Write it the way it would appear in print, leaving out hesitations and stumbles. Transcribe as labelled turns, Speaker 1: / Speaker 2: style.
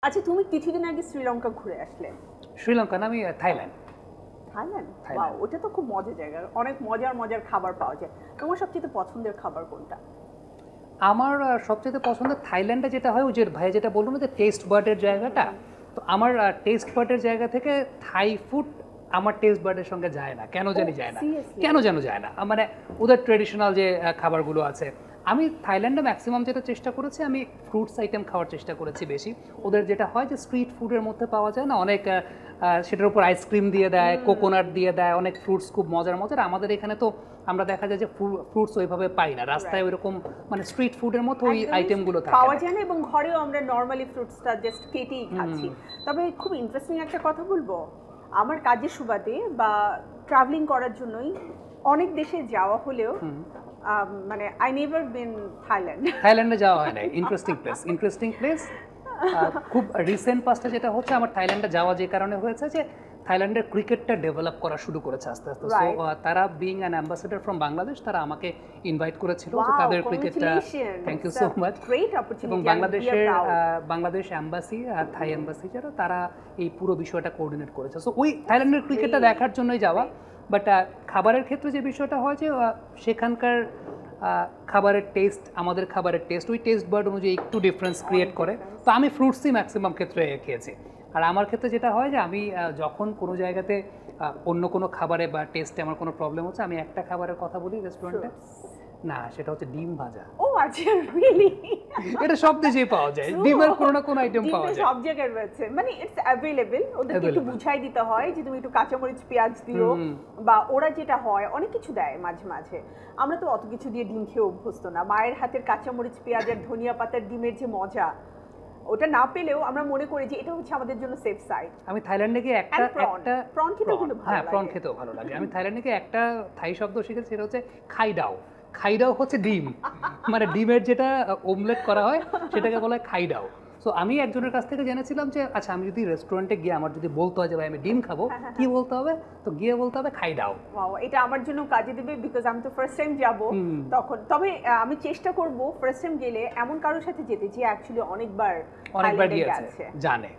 Speaker 1: আচ্ছা, তুমি কিছুদিন আগে শ্রীলঙ্কা ঘুরে আসলে।
Speaker 2: শ্রীলঙ্কা না, আমি থাইল্যান্ড।
Speaker 1: থাইল্যান্ড? ওয়াও, ওটা তো খুব মজার জায়গা, অনেক মজার মজার খাবার পাওয়া যায়। তোমার সবচেয়ে পছন্দের খাবার কোনটা?
Speaker 2: আমার সবচেয়ে পছন্দের থাইল্যান্ডে যেটা হয়, ওই যে ভাই যেটা বললো না যে টেস্ট বার্ডের জায়গাটা, তো আমার টেস্ট বার্ডের জায়গা থেকে থাই ফুড আমার টেস্ট বার্ডের সঙ্গে যায় না, কেন জানি যায় না, কেন যেন যায় না। মানে ওদের ট্রেডিশনাল যে খাবারগুলো আছে, আমি থাইল্যান্ডে ম্যাক্সিমাম যেটা চেষ্টা করেছি, আমি ফ্রুটস আইটেম খাওয়ার চেষ্টা করেছি বেশি। ওদের যেটা হয় যে স্ট্রিট ফুডের মধ্যে পাওয়া যায় না অনেক, সেটার উপর আইসক্রিম দিয়ে দেয়, কোকোনাট দিয়ে দেয়, অনেক ফ্রুটস খুব মজার মজার। আমাদের এখানে তো আমরা দেখা যায় যে ফ্রুটস ওইভাবে পাই না রাস্তায়, ওইরকম মানে স্ট্রিট ফুডের মতো ওই আইটেমগুলো
Speaker 1: পাওয়া যায় না, এবং ঘরেও আমরা নর্মালি ফ্রুটসটা জাস্ট কেটেই খাচ্ছি। তবে খুব ইন্টারেস্টিং একটা কথা বলবো, আমার কাজের সুবাদে বা ট্রাভেলিং করার জন্যই অনেক দেশে যাওয়া হলেও মানে আই নেভার বিন
Speaker 2: থাইল্যান্ডে যাওয়া হয় না। Interesting place. খুব রিসেন্ট পাস্টে যেটা হচ্ছে, আমার থাইল্যান্ডে যাওয়া যে কারণে হয়েছে যে থাইল্যান্ডের ক্রিকেটটা ডেভেলপ করা শুরু করেছে আস্তে আস্তে। সো তারা being an ambassador from Bangladesh, তারা আমাকে ইনভাইট করেছিল যে তাদের ক্রিকেটটা, থ্যাংক ইউ সো মাচ। এবং বাংলাদেশ অ্যাম্বাসি আর থাই অ্যাম্বাসি যারা, তারা এই পুরো বিষয়টা কোঅর্ডিনেট করেছে। সো ওই থাইল্যান্ডের ক্রিকেটটা দেখার জন্যই যাওয়া। বাট খাবারের ক্ষেত্রে যে বিষয়টা হয় যে সেখানকার খাবারের টেস্ট, আমাদের খাবারের টেস্ট, ওই টেস্ট বার্ড অনুযায়ী একটু ডিফারেন্স ক্রিয়েট করে। তো আমি ফ্রুটসই ম্যাক্সিমাম ক্ষেত্রে খেয়েছি। আর আমার ক্ষেত্রে যেটা হয় যে আমি যখন কোনো জায়গাতে অন্য কোনো খাবারে বা টেস্টে আমার কোনো প্রবলেম হচ্ছে, আমি একটা খাবারের কথা বলি রেস্টুরেন্টে, না সেটা হচ্ছে ডিম ভাজা।
Speaker 1: ও আচ্ছা, রিয়েলি?
Speaker 2: এটা সব দেশেই পাওয়া যায়, ডিমের কোনো না কোনো আইটেম পাওয়া যায়,
Speaker 1: সব জায়গায় রয়েছে, মানে ইটস অ্যাভেলেবল। ওদেরকে একটু বুঝাই দিতে হয় যে তুমি একটু কাঁচামরিচ পেঁয়াজ দিও, বা ওরা যেটা হয় অনেক কিছু দেয় মাঝে মাঝে। আমরা তো অত কিছু দিয়ে ডিম খেয়ে অভ্যস্ত না। মায়ের হাতের কাঁচামরিচ পেঁয়াজ আর ধনিয়া পাতার ডিমের যে মজা, ওটা না পেলেও আমরা মনে করি যে এটা হচ্ছে আমাদের জন্য সেফ সাইড।
Speaker 2: আমি থাইল্যান্ডে গিয়ে একটা
Speaker 1: প্রন খেতেও ভালো লাগে।
Speaker 2: হ্যাঁ, প্রন খেতেও ভালো লাগে। আমি থাইল্যান্ডে গিয়ে একটা থাই শব্দ শিখেছি, সেটা হচ্ছে খাইডাও। খাইডাও হচ্ছে ডিম, মানে ডিমের যেটা ওমলেট করা হয় সেটাকে বলা হয় খাইডাও। সো আমি একজনের কাছ থেকে জেনেছিলাম যে আচ্ছা, আমি যদি রেস্টুরেন্টে গিয়ে আমার যদি বলতে হয় যে ভাই আমি ডিম খাবো, কি বলতে হবে? তো গিয়ে বলতে হবে খাইডাও।
Speaker 1: ওয়াও, এটা আমার জন্য কাজে দেবে, বিকজ আমি তো ফার্স্ট টাইম যাব তখন। তবে আমি চেষ্টা করব ফার্স্ট টাইম গেলে এমন কারোর সাথে যেতে যে অ্যাকচুয়ালি অনেকবার
Speaker 2: গিয়েছে, জানে।